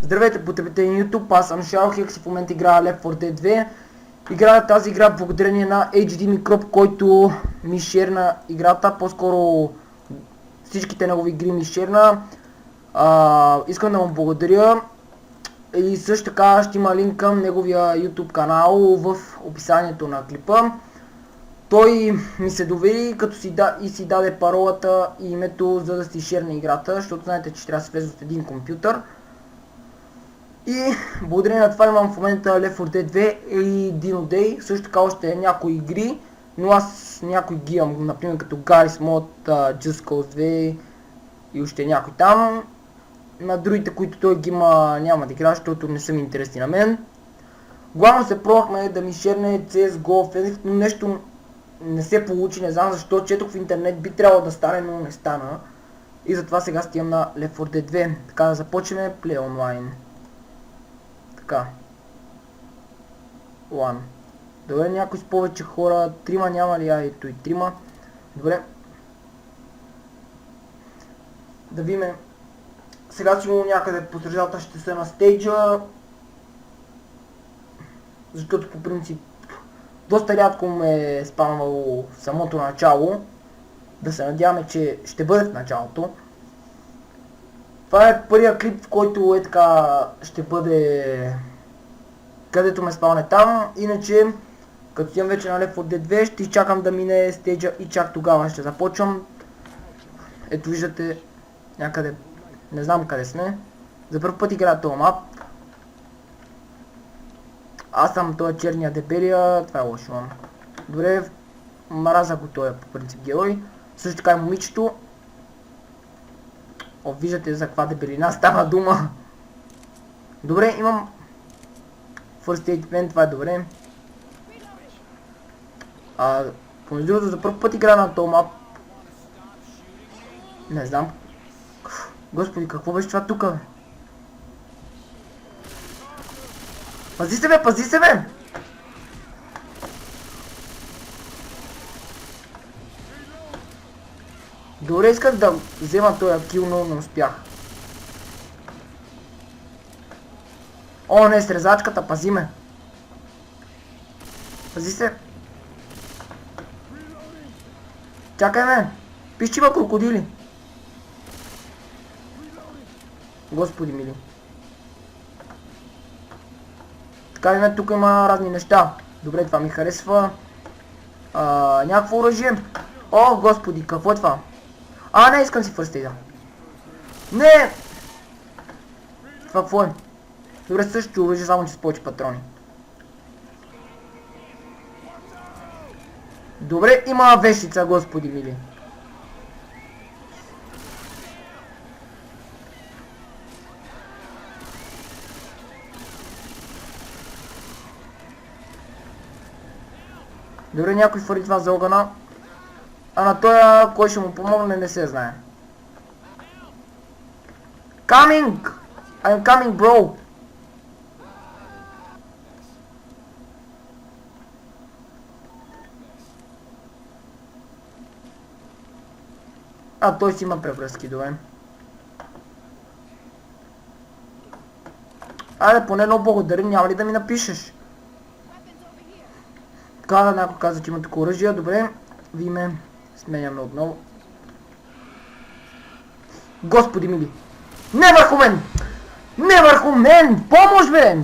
Здравейте, потребители на YouTube, аз съм Shadowhex и в момента играя Left 4 Dead 2. Играя тази игра благодарение на HD Microb, който ми шерна играта, по-скоро всичките негови игри ми шерна. Искам да му благодаря и също така ще има линк към неговия YouTube канал в описанието на клипа. Той ми се довери, като си даде паролата и името, за да си шерне играта, защото знаете, че трябва да се влезе от един компютър. И благодарение на това имам в момента Left 4 Dead 2 и Dino Day, също така още някои игри, но аз някои ги имам, например като Garry's Mod, Just Cause 2 и още някой там. На другите, които той ги има, няма да игра, защото не са ми интересни на мен. Главно се пробвахме да ми шерне CSGO Offensive, но нещо не се получи, не знам защо, четох в интернет, би трябвало да стане, но не стана. И затова сега стигам на Left 4 Dead 2. Така да започнем Play Online. Така. One. Добре, някой с повече хора. Трима няма ли? Ето и трима. Добре. Да видим. Сега сигурно някъде по средата ще са на стейджа. Защото по принцип доста рядко ме е спамвало в самото начало. Да се надяваме, че ще бъде в началото. Това е първия клип, в който е така ще бъде където ме спавне там. Иначе, като стигам вече на Left 4 Dead 2, ще изчакам да мине стейджа и чак тогава ще започвам. Ето виждате някъде, не знам къде сме. За първ път играя този мап. Аз съм този черния дебелия, това е лошо. Добре, мраза го този по принцип герой. Също така и момичето. О, виждате за каква дебелина става дума. Добре, имам First Aid Pen, това е добре. Помежду другото, за първ път игра на този мап. Не знам. Господи, какво беше това тука, бе? Пази се, бе, пази се, бе! Добре, исках да взема този кил, но не успях. О, не, срезачката, пази ме. Пази се. Чакай ме. Пиш, че има крокодили. Господи мили. Така ли ме, тук има разни неща. Добре, това ми харесва. Някакво оръжие. О, господи, какво е това? Не, искам си First Aid. Не! Това какво е? Добре, също оръжие, само че с повече патрони. Добре, има вещица, господи мили. Добре, някой фърли това за огъна. А на тоя, кой ще му помогне, не се знае. Coming! I'm coming, bro! Той си има превръзки, добре. Айде, поне много благодарим, няма ли да ми напишеш? Така да някой каза, че има такова оръжие, добре. Виме, сменяме отново. Господи мили! Не върху мен! Не върху мен! Помощ, бе!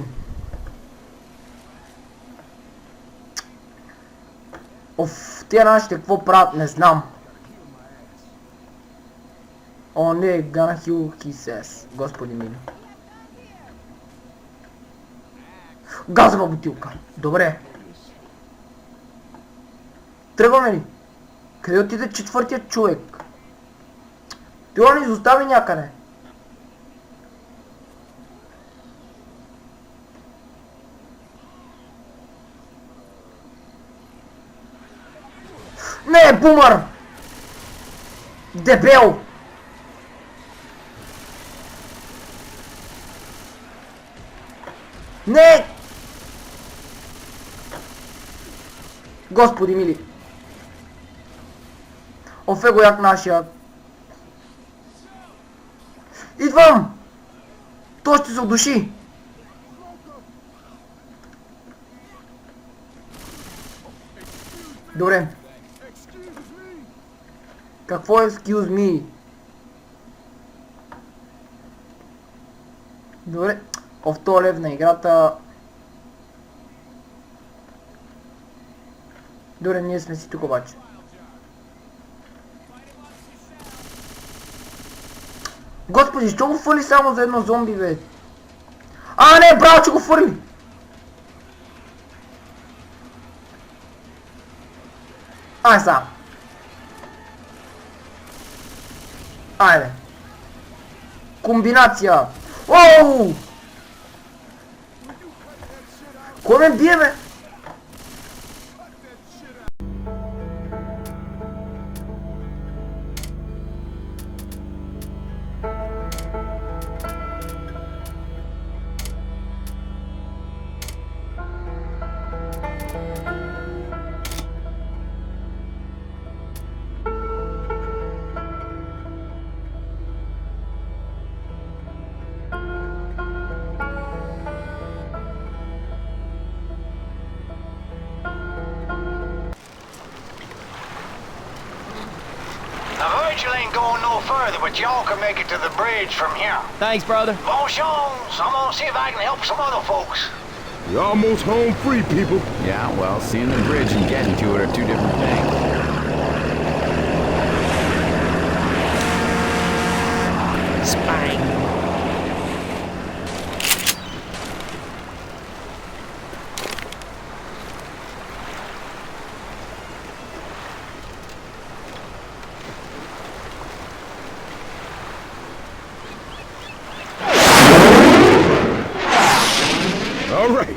Оф, тия нашите какво правят, не знам. О, не, gonna heal his ass. Господи мили. Газова бутилка. Добре. Тръгваме ли? Къде отиде четвъртият човек? Това ни изостави някъде. Не, бумър! Дебел! Не! Господи мили! Офе го як нашия. Идвам! Той ще се удуши! Добре. Какво е excuse me? Добре. В този лев на играта. Добре, ние сме си тук обаче. Господи, защо го фърли само за едно зомби, бе? А, не, браво, че го фърли! Ай, сам. Айде. Комбинация. Оу! Кой ме бие, бе? The Virgil ain't going no further, but y'all can make it to the bridge from here. Thanks, brother. Bon chance. I'm gonna see if I can help some other folks. You're almost home free, people. Yeah, well, seeing the bridge and getting to it are two different things. Spang. All right.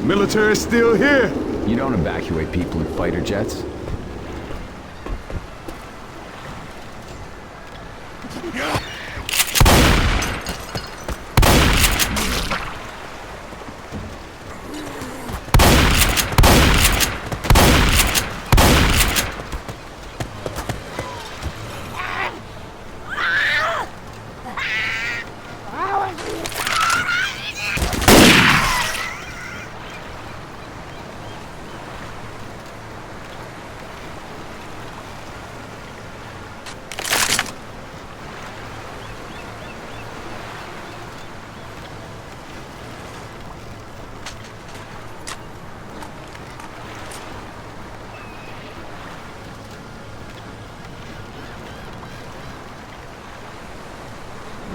Military's still here. You don't evacuate people in fighter jets.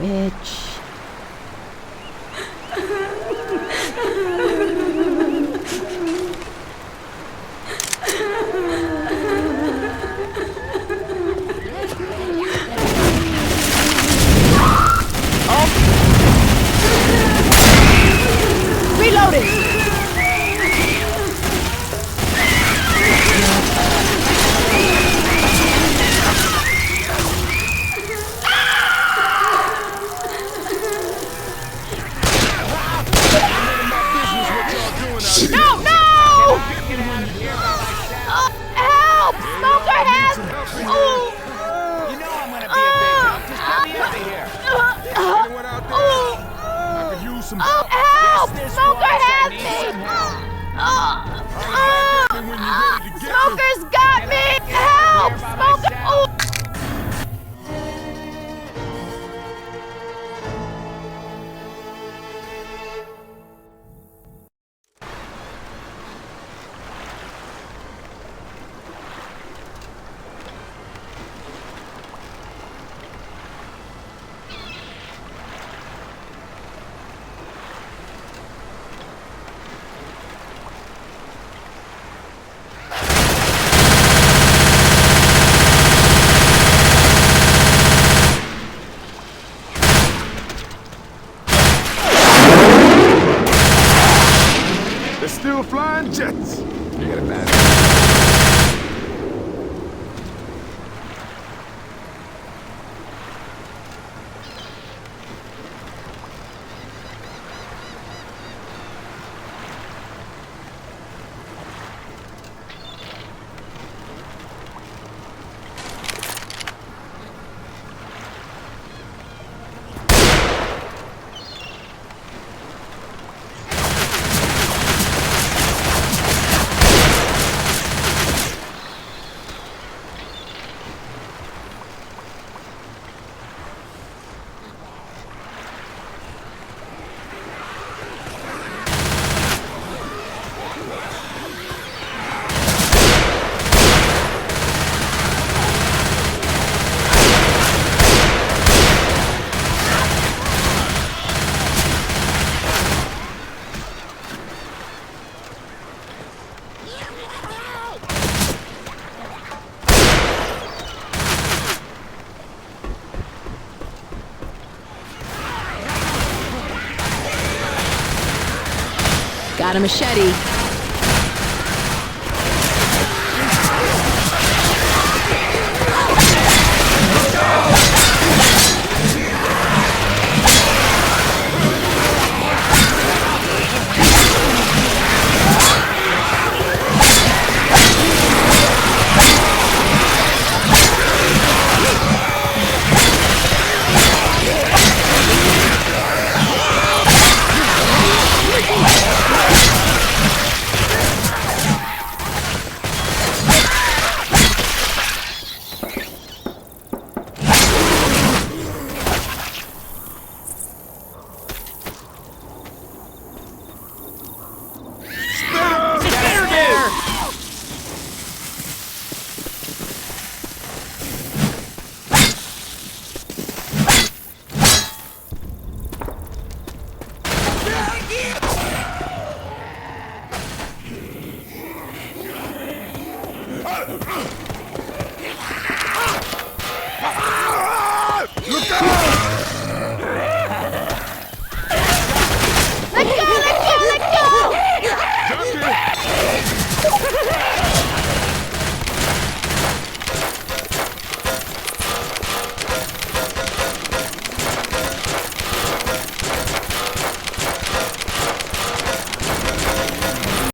Rich. Reloading! No, no! Help! Smoker has... Oh! You know I'm gonna be a big help. Just get me out of here. Anyone out there? I could use some help. Help! Yes, this Smoker was. I has need me! some help. When you're ready to get Smoker's got me! Help! Smoker! Oh! They're still flying jets. You got a bad... Got a machete.